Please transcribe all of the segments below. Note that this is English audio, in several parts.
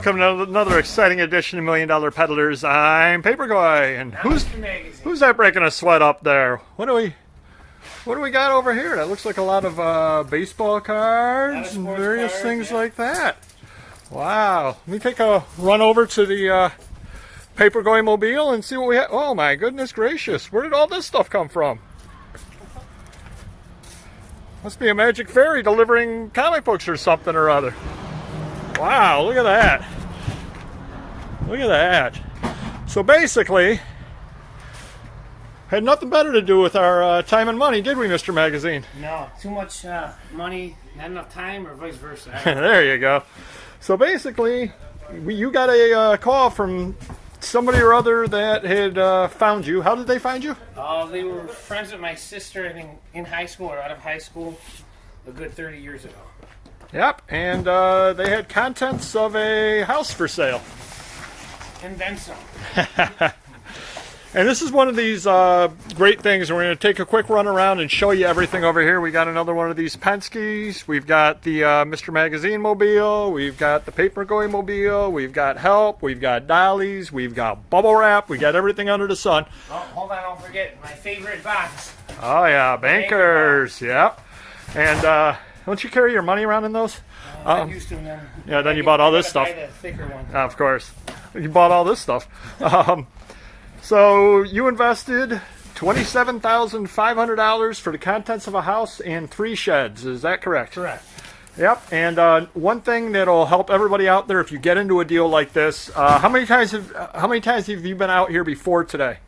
welcome to another exciting edition of Million Dollar Peddlers. I'm Paperboy, and who's that breaking a sweat up there? What do we got over here? That looks like a lot of baseball cards and various things like that. Wow. Let me take a run over to the Paperboy Mobile and see what we have. Oh my goodness gracious, where did all this stuff come from? Must be a magic fairy delivering comic books or something or other. Wow, look at that. Look at that. So basically, had nothing better to do with our time and money, did we, Mr. Magazine? No, too much money, not enough time, or vice versa. There you go. So basically, you got a call from somebody or other that had found you. How did they find you? They were friends with my sister, I think, in high school or out of high school a good 30 years ago. Yep, and they had contents of a house for sale. And then some. And this is one of these great things. We're going to take a quick run around and show you everything over here. We got another one of these Penske's. We've got the Mr. Magazine Mobile. We've got the Paperboy Mobile. We've got Help. We've got Dollies. We've got Bubble Wrap. We got everything under the sun. Oh, hold on, don't forget my favorite box. Oh, yeah, Bankers. Yep. And don't you carry your money around in those? I used to, then. Yeah, then you bought all this stuff. Buy the thicker one. Of course. You bought all this stuff. So you invested $27,500 for the contents of a house and 3 sheds. Is that correct? Correct. Yep. And one thing that'll help everybody out there if you get into a deal like this, how many times have you been out here before today?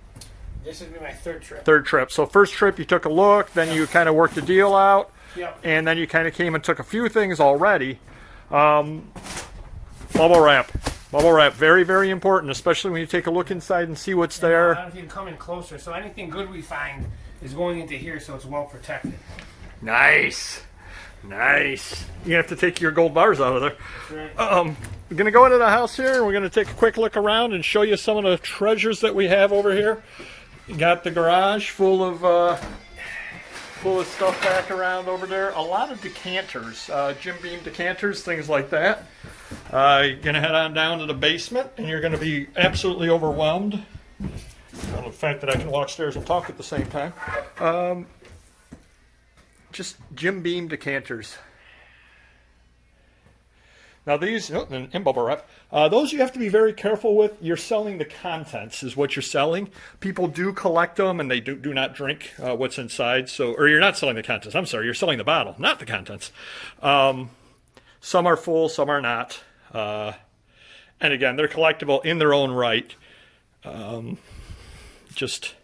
This would be my third trip. Third trip. So first trip you took a look, then you kind of worked the deal out. Yep. And then you kind of came and took a few things already. Bubble wrap. Bubble wrap, very, very important, especially when you take a look inside and see what's there. I don't think come in closer, so anything good we find is going into here, so it's well protected. Nice. Nice. You have to take your gold bars out of there. That's right. We're going to go into the house here, and we're going to take a quick look around and show you some of the treasures that we have over here. You got the garage full of stuff back around over there. A lot of decanters, Jim Beam decanters, things like that. You're going to head on down to the basement, and you're going to be absolutely overwhelmed. Well, the fact that I can walk upstairs and talk at the same time. Just Jim Beam decanters. Now these, in bubble wrap, those you have to be very careful with. You're selling the contents is what you're selling. People do collect them and they do not drink what's inside. Or you're not selling the contents. I'm sorry, you're selling the bottle, not the contents. Some are full, some are not. And again, they're collectible in their own right. Just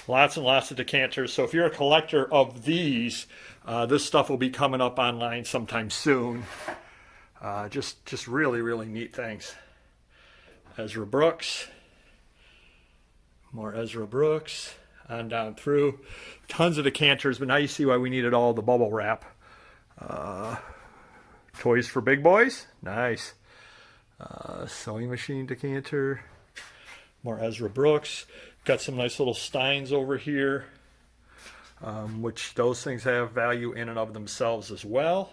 lots and lots of decanters. So if you're a collector of these, this stuff will be coming up online sometime soon. Just really, really neat things. Ezra Brooks. More Ezra Brooks. On down through. Tons of decanters, but now you see why we needed all the bubble wrap. Toys for Big Boys. Nice. Sewing machine decanter. More Ezra Brooks. Got some nice little Steins over here. Which those things have value in and of themselves as well.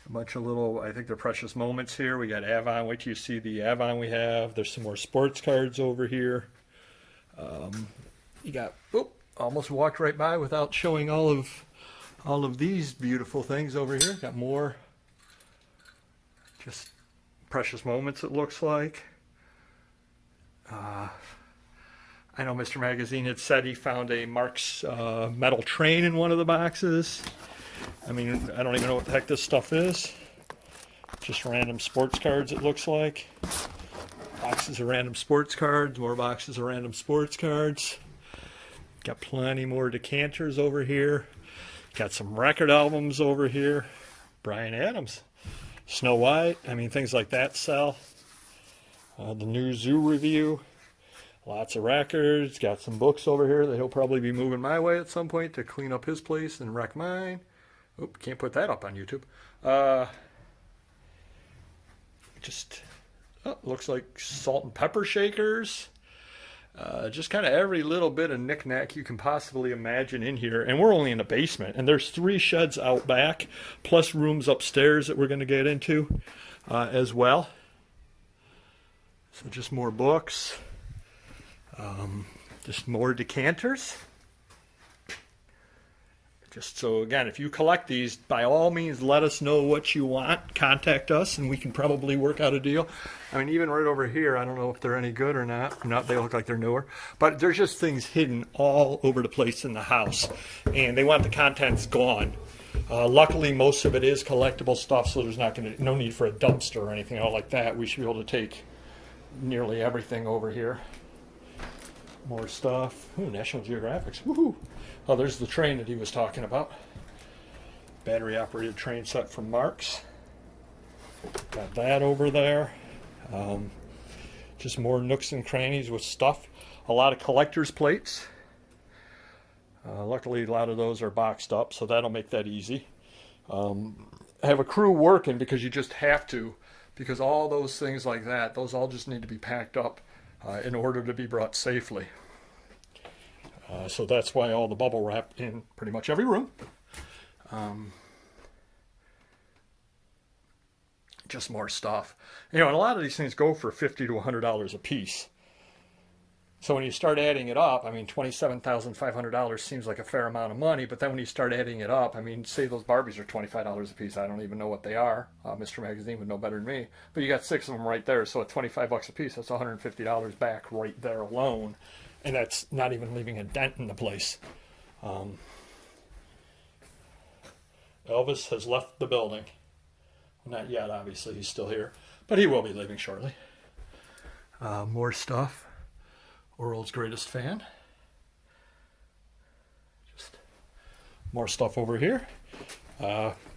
A bunch of little, I think they're Precious Moments here. We got Avon. Wait till you see the Avon we have. There's some more sports cards over here. You got, almost walked right by without showing all of these beautiful things over here. Got more just Precious Moments, it looks like. I know Mr. Magazine had said he found a Marx metal train in one of the boxes. I mean, I don't even know what the heck this stuff is. Just random sports cards, it looks like. Boxes of random sports cards, more boxes of random sports cards. Got plenty more decanters over here. Got some record albums over here. Bryan Adams, Snow White, I mean, things like that sell. The new Zoo review. Lots of records. Got some books over here that he'll probably be moving my way at some point to clean up his place and wreck mine. Oop, can't put that up on YouTube. Looks like salt and pepper shakers. Just kind of every little bit of knickknack you can possibly imagine in here. And we're only in the basement. And there's 3 sheds out back, plus rooms upstairs that we're going to get into as well. So just more books. Just more decanters. Just so, again, if you collect these, by all means, let us know what you want. Contact us, and we can probably work out a deal. I mean, even right over here, I don't know if they're any good or not. Not, they look like they're newer. But there's just things hidden all over the place in the house. And they want the contents gone. Luckily, most of it is collectible stuff, so there's no need for a dumpster or anything out like that. We should be able to take nearly everything over here. More stuff. Ooh, National Geographics. Woohoo! Oh, there's the train that he was talking about. Battery operated train set from Marx. Got that over there. Just more nooks and crannies with stuff. A lot of collector's plates. Luckily, a lot of those are boxed up, so that'll make that easy. I have a crew working because you just have to, because all those things like that, those all just need to be packed up in order to be brought safely. So that's why all the bubble wrap in pretty much every room. Just more stuff. You know, and a lot of these things go for $50 to $100 a piece. So when you start adding it up, I mean, $27,500 seems like a fair amount of money, but then when you start adding it up, I mean, say those Barbies are $25 a piece. I don't even know what they are. Mr. Magazine would know better than me. But you got 6 of them right there, so at $25 a piece, that's $150 back right there alone. And that's not even leaving a dent in the place. Elvis has left the building. Not yet, obviously. He's still here. But he will be leaving shortly. More stuff. World's greatest fan. Just more stuff over here.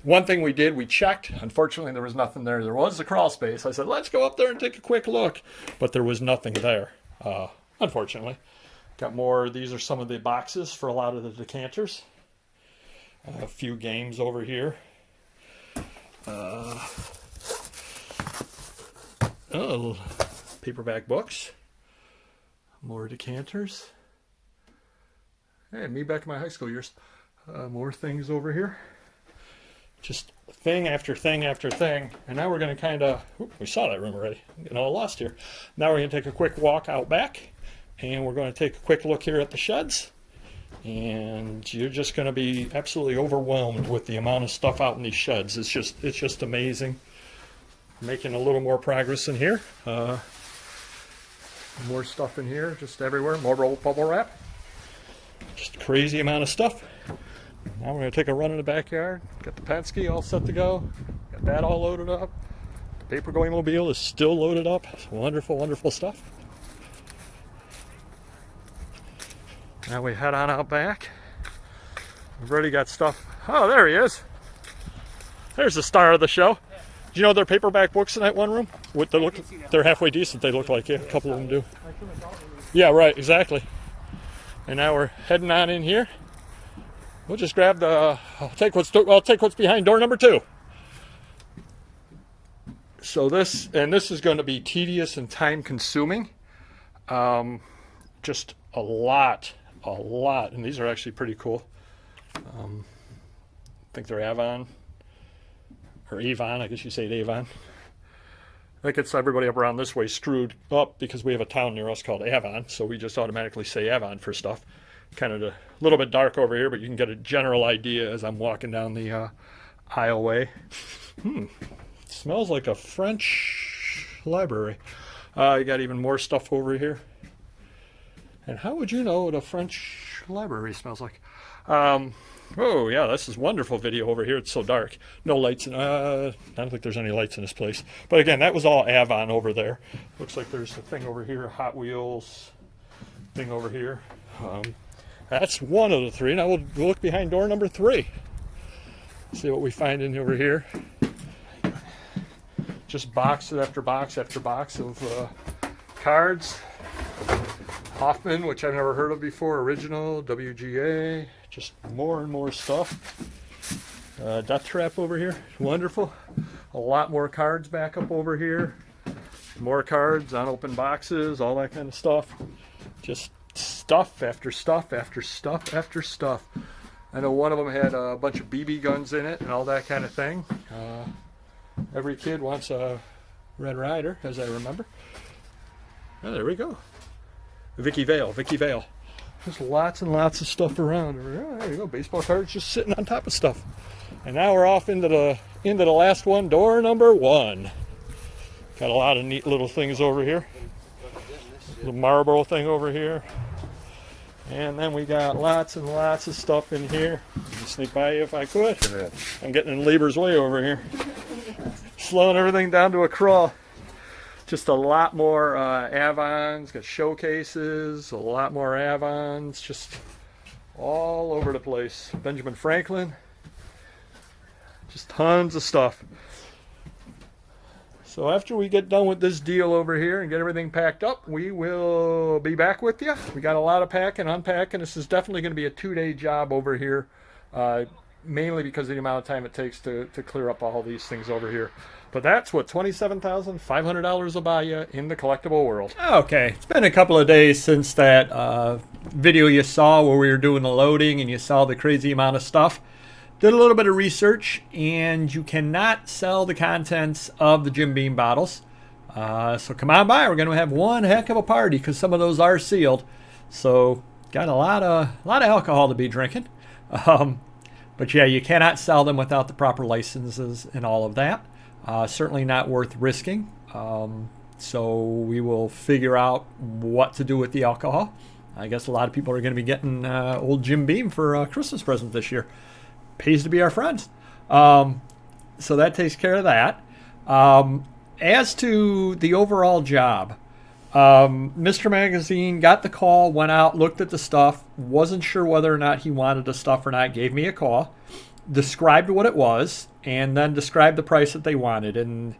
One thing we did, we checked. Unfortunately, there was nothing there. There was a crawl space. I said, let's go up there and take a quick look. But there was nothing there, unfortunately. Got more. These are some of the boxes for a lot of the decanters. A few games over here. Paperback books. More decanters. Hey, me back in my high school years. More things over here. Just thing after thing after thing. And now we're going to kind of... We saw that room already. I'm getting all lost here. Now we're going to take a quick walk out back. And we're going to take a quick look here at the sheds. And you're just going to be absolutely overwhelmed with the amount of stuff out in these sheds. It's just amazing. Making a little more progress in here. More stuff in here, just everywhere. More bubble wrap. Just a crazy amount of stuff. Now we're going to take a run in the backyard. Got the Penske all set to go. Got that all loaded up. The Paperboy Mobile is still loaded up. It's wonderful, wonderful stuff. Now we head on out back. We've already got stuff. Oh, there he is. There's the star of the show. Do you know they're paperback books in that one room? They're halfway decent, they look like. Yeah, a couple of them do. Yeah, right, exactly. And now we're heading on in here. We'll just grab the... I'll take what's behind door number 2. So this is going to be tedious and time consuming. Just a lot. And these are actually pretty cool. I think they're Avon. Or Avon, I guess you say it Avon. I think it's everybody up around this way screwed up because we have a town near us called Avon, so we just automatically say Avon for stuff. Kind of a little bit dark over here, but you can get a general idea as I'm walking down the aisleway. It smells like a French library. You got even more stuff over here. And how would you know what a French library smells like? Oh, yeah, this is wonderful video over here. It's so dark. No lights. I don't think there's any lights in this place. But again, that was all Avon over there. Looks like there's a thing over here, Hot Wheels thing over here. That's one of the 3. Now we'll look behind door number 3. See what we find in over here. Just box after box after box of cards. Hoffman, which I've never heard of before, original, WGA, just more and more stuff. Death Trap over here, wonderful. A lot more cards back up over here. More cards, unopened boxes, all that kind of stuff. Just stuff after stuff after stuff after stuff. I know one of them had a bunch of BB guns in it and all that kind of thing. Every kid wants a Red Ryder, as I remember. Oh, there we go. Vicky Vale. There's lots and lots of stuff around. Oh, there you go. Baseball cards just sitting on top of stuff. And now we're off into the last one, door number 1. Got a lot of neat little things over here. The Marlboro thing over here. And then we got lots and lots of stuff in here. Let me sneak by you if I could. I'm getting in Lieber's way over here. Slowing everything down to a crawl. Just a lot more Avons, got showcases, a lot more Avons, just all over the place. Benjamin Franklin, just tons of stuff. So after we get done with this deal over here and get everything packed up, we will be back with you. We got a lot of packing, unpacking. This is definitely going to be a 2-day job over here, mainly because of the amount of time it takes to clear up all these things over here. But that's what $27,500 will buy you in the collectible world. Okay, it's been a couple of days since that video you saw where we were doing the loading and you saw the crazy amount of stuff. Did a little bit of research, and you cannot sell the contents of the Jim Beam bottles. So come on by. We're going to have one heck of a party because some of those are sealed. So got a lot of alcohol to be drinking. But yeah, you cannot sell them without the proper licenses and all of that. Certainly not worth risking. So we will figure out what to do with the alcohol. I guess a lot of people are going to be getting old Jim Beam for a Christmas present this year. Pays to be our friends. So that takes care of that. As to the overall job, Mr. Magazine got the call, went out, looked at the stuff, wasn't sure whether or not he wanted the stuff or not, gave me a call, described what it was, and then described the price that they wanted. And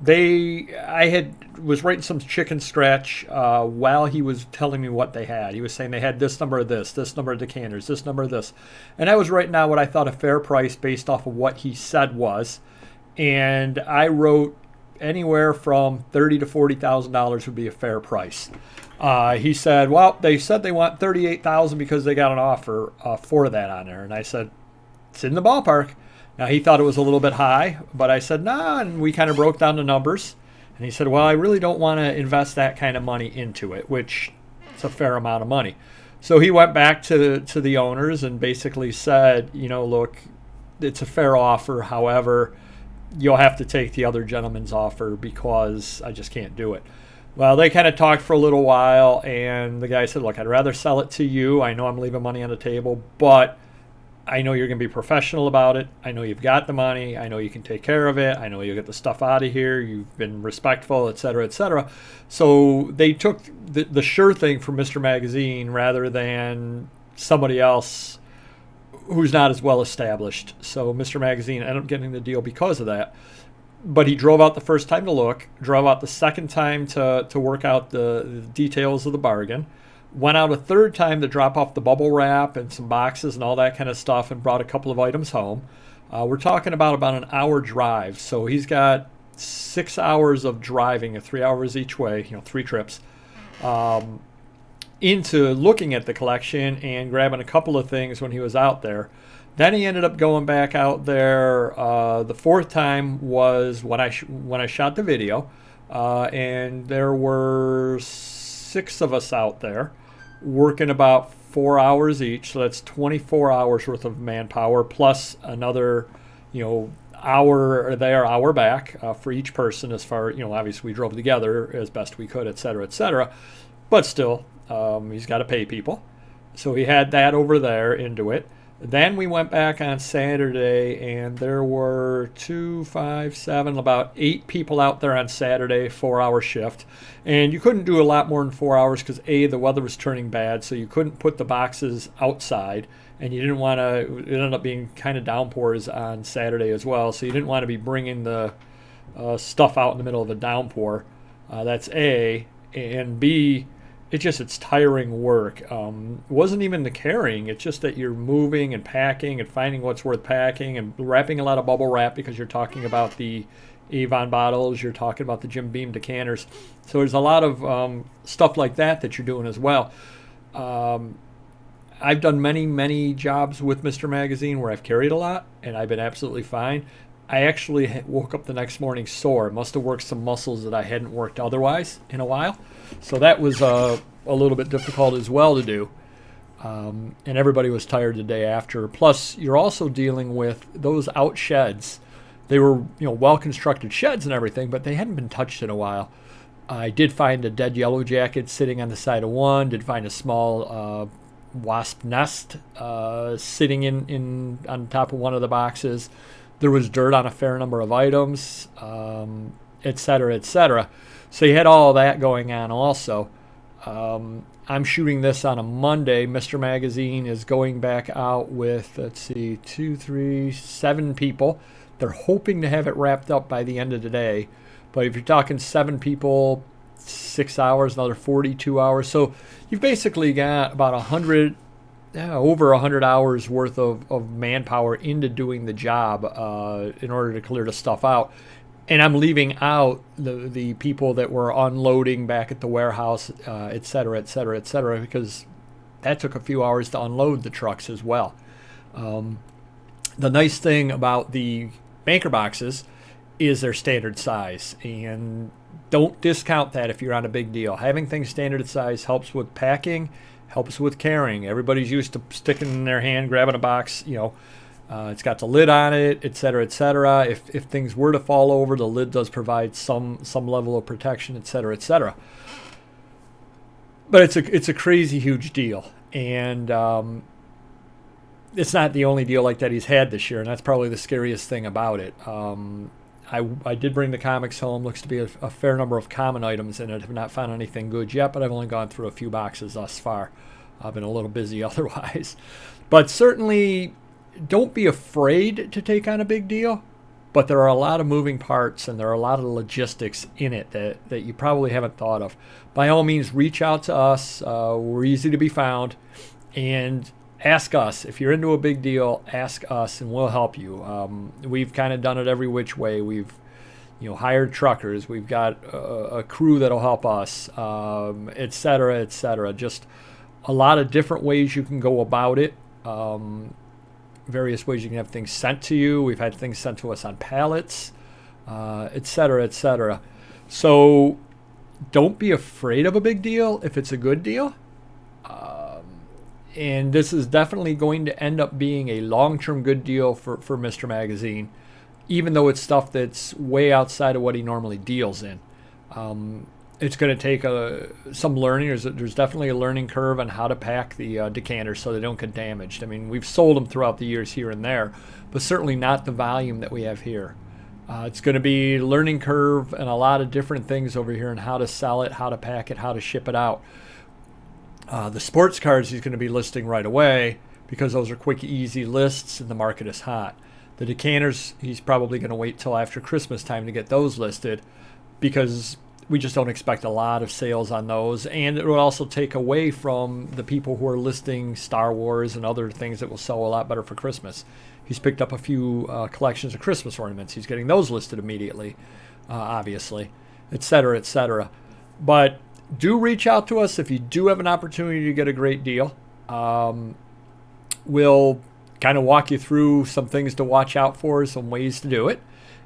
I was writing some chicken scratch while he was telling me what they had. He was saying they had this number of this number of decanters, this number of this. And I was writing out what I thought a fair price based off of what he said was. And I wrote anywhere from $30,000 to $40,000 would be a fair price. He said, well, they said they want $38,000 because they got an offer for that on there. And I said, it's in the ballpark. Now, he thought it was a little bit high, but I said, nah, and we kind of broke down the numbers. And he said, well, I really don't want to invest that kind of money into it, which is a fair amount of money. So he went back to the owners and basically said, look, it's a fair offer. However, you'll have to take the other gentleman's offer because I just can't do it. Well, they kind of talked for a little while, and the guy said, look, I'd rather sell it to you. I know I'm leaving money on the table, but I know you're going to be professional about it. I know you've got the money. I know you can take care of it. I know you'll get the stuff out of here. You've been respectful, et cetera, et cetera. So they took the sure thing from Mr. Magazine rather than somebody else who's not as well established. So Mr. Magazine ended up getting the deal because of that. But he drove out the first time to look, drove out the second time to work out the details of the bargain, went out a third time to drop off the bubble wrap and some boxes and all that kind of stuff, and brought a couple of items home. We're talking about an hour drive. So he's got 6 hours of driving, 3 hours each way, 3 trips, into looking at the collection and grabbing a couple of things when he was out there. Then he ended up going back out there. The fourth time was when I shot the video, and there were 6 of us out there working about 4 hours each. So that's 24 hours worth of manpower plus another, hour there, hour back for each person. As far, obviously we drove together as best we could, et cetera, et cetera. But still, he's got to pay people. So he had that over there into it. Then we went back on Saturday, and there were 2, 5, 7, about 8 people out there on Saturday, 4-hour shift. And you couldn't do a lot more than 4 hours because, A, the weather was turning bad, so you couldn't put the boxes outside. And you didn't want to, it ended up being kind of downpours on Saturday as well, so you didn't want to be bringing the stuff out in the middle of a downpour. That's A. And B, it's tiring work. It wasn't even the carrying. It's just that you're moving and packing and finding what's worth packing and wrapping a lot of bubble wrap because you're talking about the Avon bottles, you're talking about the Jim Beam decanters. So there's a lot of stuff like that that you're doing as well. I've done many jobs with Mr. Magazine where I've carried a lot, and I've been absolutely fine. I actually woke up the next morning sore. Must have worked some muscles that I hadn't worked otherwise in a while. So that was a little bit difficult as well to do. And everybody was tired the day after. Plus, you're also dealing with those out sheds. They were, well-constructed sheds and everything, but they hadn't been touched in a while. I did find a dead yellow jacket sitting on the side of one. Did find a small wasp nest sitting in on top of one of the boxes. There was dirt on a fair number of items, et cetera, et cetera. So you had all that going on also. I'm shooting this on a Monday. Mr. Magazine is going back out with, 7 people. They're hoping to have it wrapped up by the end of the day. But if you're talking 7 people, 6 hours, another 42 hours. So you've basically got about 100, over 100 hours worth of manpower into doing the job in order to clear the stuff out. And I'm leaving out the people that were unloading back at the warehouse, et cetera, et cetera, et cetera, because that took a few hours to unload the trucks as well. The nice thing about the banker boxes is their standard size, and don't discount that if you're on a big deal. Having things standard size helps with packing, helps with carrying. Everybody's used to sticking in their hand, grabbing a box, it's got the lid on it, et cetera, et cetera. If things were to fall over, the lid does provide some level of protection, et cetera, et cetera. But it's a crazy huge deal, and it's not the only deal like that he's had this year, and that's probably the scariest thing about it. I did bring the comics home. Looks to be a fair number of common items in it. Have not found anything good yet, but I've only gone through a few boxes thus far. I've been a little busy otherwise. But certainly don't be afraid to take on a big deal, but there are a lot of moving parts and there are a lot of logistics in it that you probably haven't thought of. By all means, reach out to us. We're easy to be found, and ask us. If you're into a big deal, ask us and we'll help you. We've kind of done it every which way. We've hired truckers. We've got a crew that'll help us, et cetera, et cetera. Just a lot of different ways you can go about it. Various ways you can have things sent to you. We've had things sent to us on pallets, et cetera, et cetera. So don't be afraid of a big deal if it's a good deal. And this is definitely going to end up being a long-term good deal for Mr. Magazine, even though it's stuff that's way outside of what he normally deals in. It's going to take some learning. There's definitely a learning curve on how to pack the decanters so they don't get damaged. I mean, we've sold them throughout the years here and there, but certainly not the volume that we have here. It's going to be a learning curve and a lot of different things over here on how to sell it, how to pack it, how to ship it out. The sports cards he's going to be listing right away because those are quick, easy lists and the market is hot. The decanters, he's probably going to wait till after Christmas time to get those listed because we just don't expect a lot of sales on those. And it will also take away from the people who are listing Star Wars and other things that will sell a lot better for Christmas. He's picked up a few collections of Christmas ornaments. He's getting those listed immediately, obviously, et cetera, et cetera. But do reach out to us if you do have an opportunity to get a great deal. We'll kind of walk you through some things to watch out for, some ways to do it.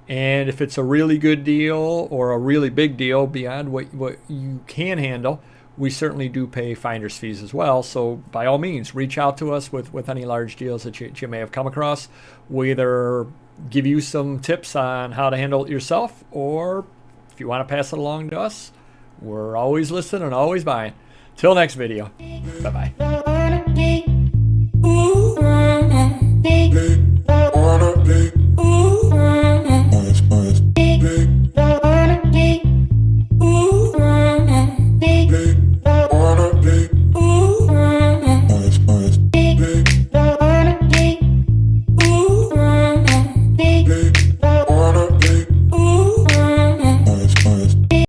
And if it's a really good deal or a really big deal beyond what you can handle, we certainly do pay finder's fees as well. So by all means, reach out to us with any large deals that you may have come across. We either give you some tips on how to handle it yourself, or if you want to pass it along to us, we're always listening and always buying. Till next video. Bye-bye.